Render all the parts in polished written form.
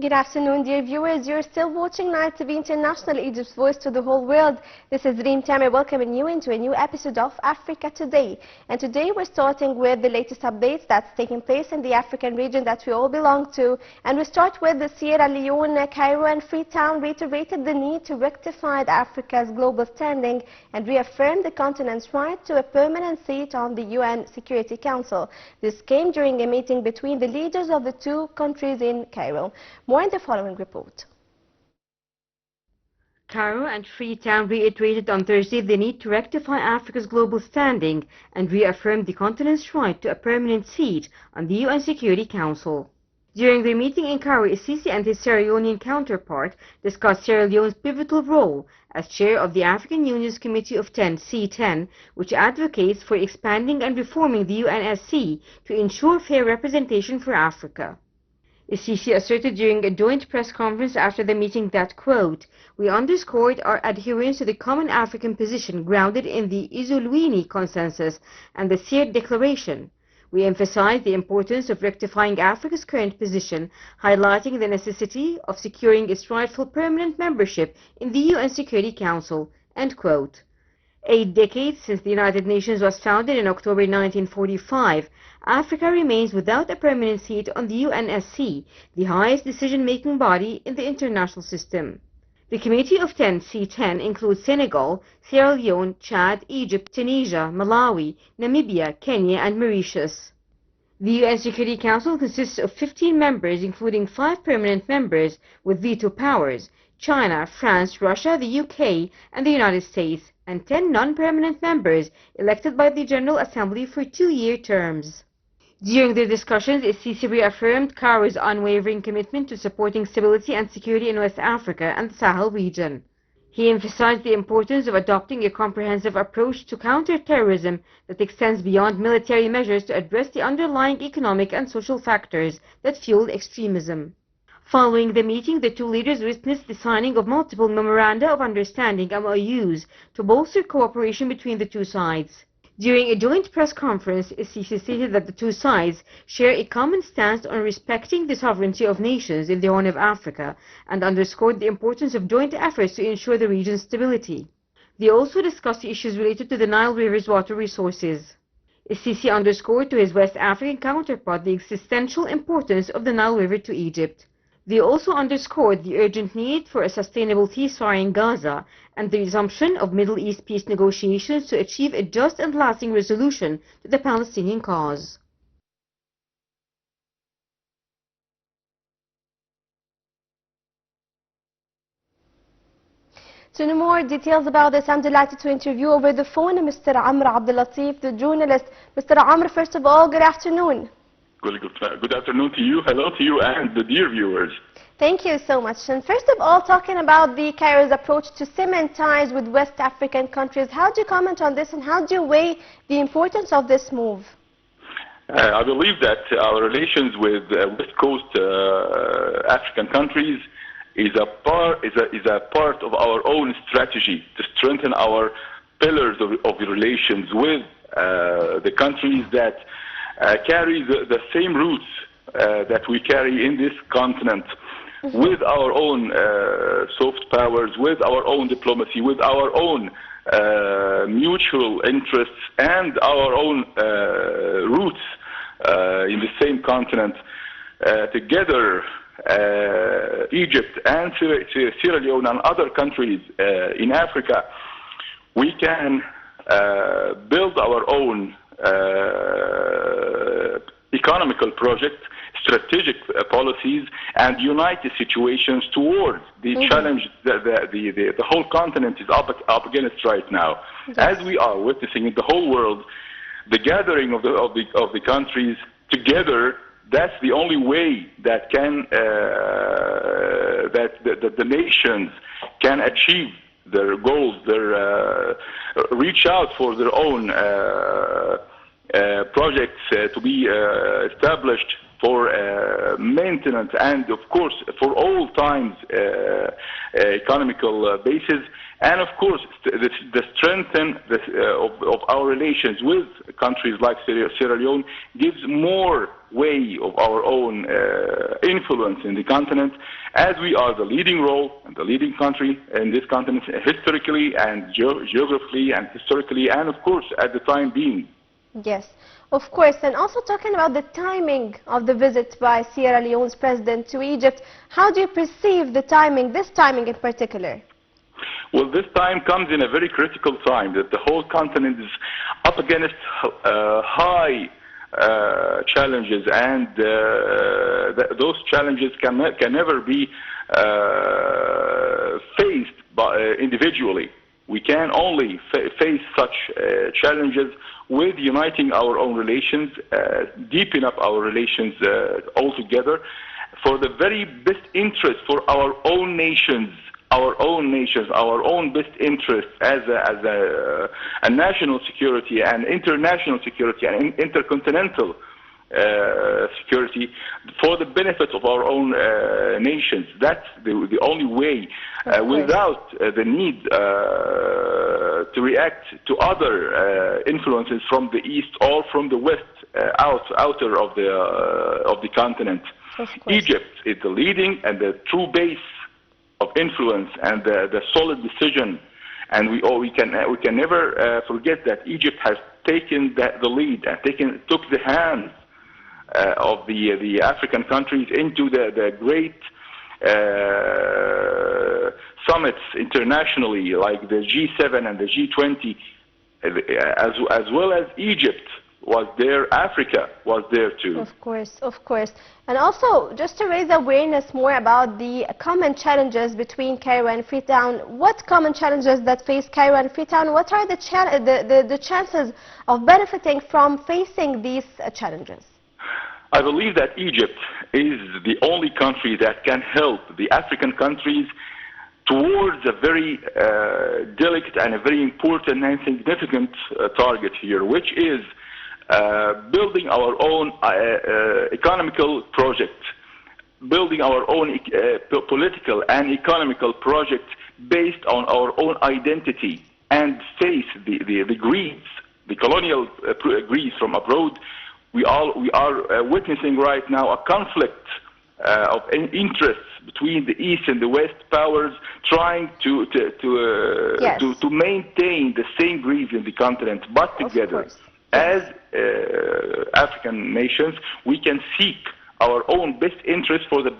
Good afternoon, dear viewers. You're still watching Night TV International, Egypt's voice to the whole world. This is Reem Tamer welcoming you into a new episode of Africa Today. And today we're starting with the latest updates that's taking place in the African region that we all belong to. And we start with the Sierra Leone, Cairo and Freetown reiterated the need to rectify Africa's global standing and reaffirm the continent's right to a permanent seat on the UN Security Council. This came during a meeting between the leaders of the two countries in Cairo. More in the following report. Cairo and Freetown reiterated on Thursday the need to rectify Africa's global standing and reaffirm the continent's right to a permanent seat on the UN Security Council. During their meeting in Cairo, Sisi and his Sierra Leonean counterpart discussed Sierra Leone's pivotal role as chair of the African Union's Committee of 10, C10, which advocates for expanding and reforming the UNSC to ensure fair representation for Africa. Sisi asserted during a joint press conference after the meeting that, quote, "We underscored our adherence to the common African position grounded in the Izulwini Consensus and the Sierra Declaration. We emphasized the importance of rectifying Africa's current position, highlighting the necessity of securing its rightful permanent membership in the UN Security Council," end quote. 8 decades since the United Nations was founded in October 1945, Africa remains without a permanent seat on the UNSC, the highest decision-making body in the international system. The Committee of 10, C10, includes Senegal, Sierra Leone, Chad, Egypt, Tunisia, Malawi, Namibia, Kenya, and Mauritius. The UN Security Council consists of 15 members, including 5 permanent members with veto powers: China, France, Russia, the UK, and the United States, and 10 non-permanent members elected by the General Assembly for 2-year terms. During their discussions, Sisi reaffirmed Cairo's unwavering commitment to supporting stability and security in West Africa and the Sahel region. He emphasized the importance of adopting a comprehensive approach to counter-terrorism that extends beyond military measures to address the underlying economic and social factors that fuel extremism. Following the meeting, the two leaders witnessed the signing of multiple memoranda of understanding (MOUs) to bolster cooperation between the two sides. During a joint press conference, Sisi stated that the two sides share a common stance on respecting the sovereignty of nations in the Horn of Africa and underscored the importance of joint efforts to ensure the region's stability. They also discussed issues related to the Nile River's water resources. Sisi underscored to his West African counterpart the existential importance of the Nile River to Egypt. They also underscored the urgent need for a sustainable ceasefire in Gaza and the resumption of Middle East peace negotiations to achieve a just and lasting resolution to the Palestinian cause. To know more details about this, I'm delighted to interview over the phone Mr. Abdel, the journalist. Mr. Amr, first of all, good afternoon. Good afternoon to you. Hello to you and the dear viewers. Thank you so much. And first of all, talking about the Cairo's approach to cement ties with West African countries, how do you comment on this and how do you weigh the importance of this move? I believe that our relations with West Coast African countries is a part of our own strategy to strengthen our pillars of relations with the countries that carry the same roots that we carry in this continent, with our own soft powers, with our own diplomacy, with our own mutual interests and our own roots in the same continent. Together, Egypt and Sierra Leone and other countries in Africa, we can build our own economical project, strategic policies, and unite the situations towards the challenge that the whole continent is up against right now. Yes. As we are witnessing in the whole world, the gathering of the countries together, that's the only way that can that the nations can achieve their goals, their reach out for their own projects to be established for maintenance, and of course for all times economical basis, and of course the strengthen of our relations with countries like Sierra Leone gives more way of our own influence in the continent, as we are the leading role and the leading country in this continent historically and geographically and historically, and of course at the time being. Yes, of course. And also talking about the timing of the visit by Sierra Leone's president to Egypt, how do you perceive the timing, this timing in particular? Well, this time comes in a very critical time, that the whole continent is up against high challenges, and those challenges can never be faced individually. We can only face such challenges with uniting our own relations, deepen up our relations altogether, for the very best interest for our own nations, our own best interest as a national security and international security and intercontinental security, for the benefit of our own nations. That's the only way, without the need to react to other influences from the east or from the west, outer of the continent. Egypt is the leading and the true base of influence and the solid decision, and we can never forget that Egypt has taken the lead and took the hands of the African countries into the great summits internationally, like the G7 and the G20, as well as Egypt was there, Africa was there too. Of course, of course. And also, just to raise awareness more about the common challenges between Cairo and Freetown, what common challenges that face Cairo and Freetown, what are the chances of benefiting from facing these challenges? I believe that Egypt is the only country that can help the African countries towards a very delicate and a very important and significant target here, which is building our own economical project, building our own political and economical project based on our own identity, and face the Greeks, the colonial Greece from abroad. We are witnessing right now a conflict of interests between the East and the West powers, trying to maintain the same Greece in the continent, but together. As African nations, we can seek our own best interest for the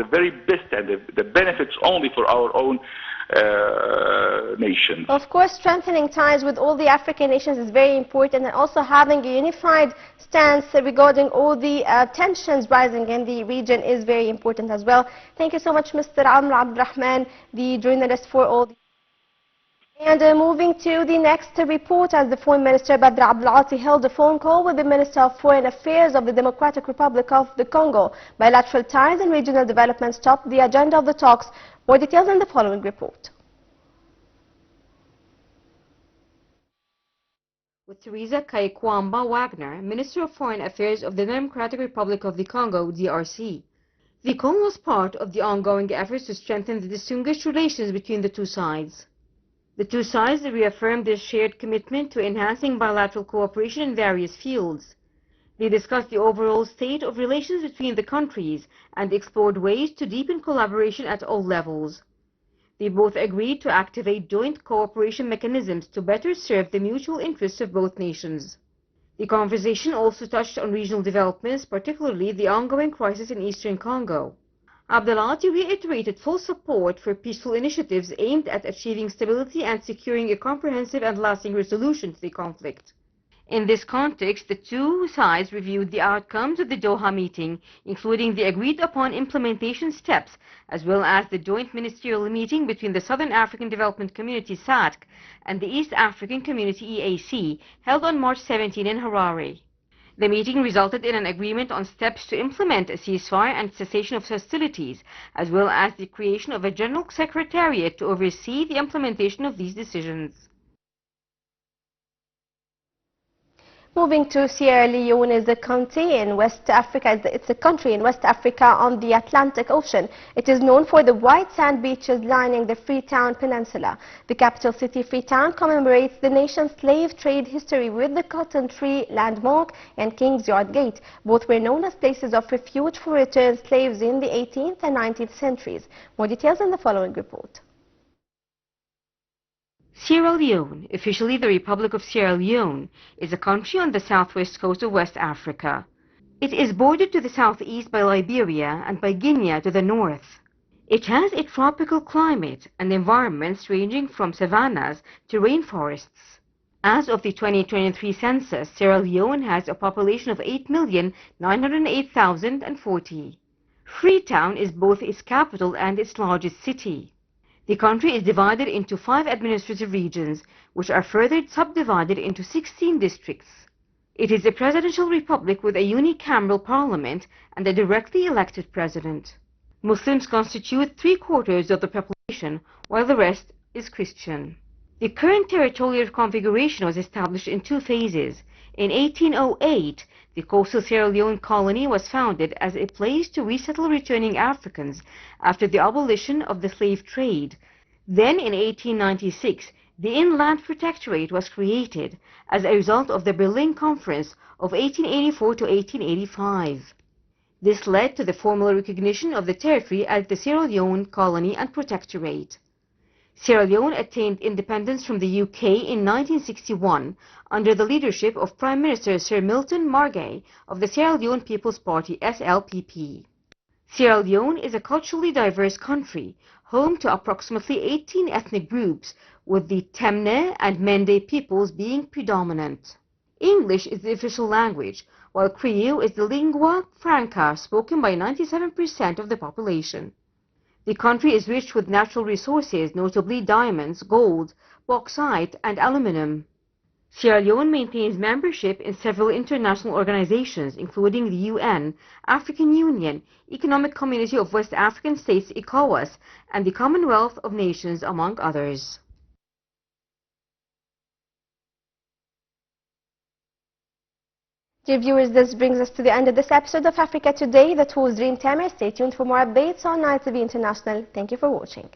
very best, and the benefits only for our own nations. Of course, strengthening ties with all the African nations is very important, and also having a unified stance regarding all the tensions rising in the region is very important as well. Thank you so much, Mr. Rahman, the journalist for all. And moving to the next report, as the Foreign Minister Abdel held a phone call with the Minister of Foreign Affairs of the Democratic Republic of the Congo. Bilateral ties and regional developments topped the agenda of the talks. More details in the following report. With Teresa Kaikwamba Wagner, Minister of Foreign Affairs of the Democratic Republic of the Congo, DRC. The call was part of the ongoing efforts to strengthen the distinguished relations between the two sides. The two sides reaffirmed their shared commitment to enhancing bilateral cooperation in various fields. They discussed the overall state of relations between the countries and explored ways to deepen collaboration at all levels. They both agreed to activate joint cooperation mechanisms to better serve the mutual interests of both nations. The conversation also touched on regional developments, particularly the ongoing crisis in eastern Congo. Abdel reiterated full support for peaceful initiatives aimed at achieving stability and securing a comprehensive and lasting resolution to the conflict. In this context, the two sides reviewed the outcomes of the Doha meeting, including the agreed-upon implementation steps, as well as the joint ministerial meeting between the Southern African Development Community (SADC) and the East African Community (EAC), held on March 17 in Harare. The meeting resulted in an agreement on steps to implement a ceasefire and cessation of hostilities, as well as the creation of a General Secretariat to oversee the implementation of these decisions. Moving to Sierra Leone is a country in West Africa. It's a country in West Africa on the Atlantic Ocean. It is known for the white sand beaches lining the Freetown Peninsula. The capital city, Freetown, commemorates the nation's slave trade history with the Cotton Tree Landmark and King's Yard Gate. Both were known as places of refuge for returned slaves in the 18th and 19th centuries. More details in the following report. Sierra Leone, officially the Republic of Sierra Leone, is a country on the southwest coast of West Africa. It is bordered to the southeast by Liberia and by Guinea to the north. It has a tropical climate and environments ranging from savannas to rainforests. As of the 2023 census, Sierra Leone has a population of 8,908,040. Freetown is both its capital and its largest city. The country is divided into 5 administrative regions, which are further subdivided into 16 districts. It is a presidential republic with a unicameral parliament and a directly elected president. Muslims constitute 3/4 of the population, while the rest is Christian. The current territorial configuration was established in 2 phases. In 1808, the coastal Sierra Leone colony was founded as a place to resettle returning Africans after the abolition of the slave trade. Then in 1896, the Inland Protectorate was created as a result of the Berlin Conference of 1884 to 1885. This led to the formal recognition of the territory as the Sierra Leone Colony and Protectorate. Sierra Leone attained independence from the UK in 1961 under the leadership of Prime Minister Sir Milton Margai of the Sierra Leone People's Party (SLPP). Sierra Leone is a culturally diverse country, home to approximately 18 ethnic groups, with the Temne and Mende peoples being predominant. English is the official language, while Creole is the lingua franca spoken by 97% of the population. The country is rich with natural resources, notably diamonds, gold, bauxite, and aluminum. Sierra Leone maintains membership in several international organizations, including the UN, African Union, Economic Community of West African States (ECOWAS), and the Commonwealth of Nations, among others. Dear viewers, this brings us to the end of this episode of Africa Today. That was Dream Tamer. Stay tuned for more updates on Nile TV International. Thank you for watching.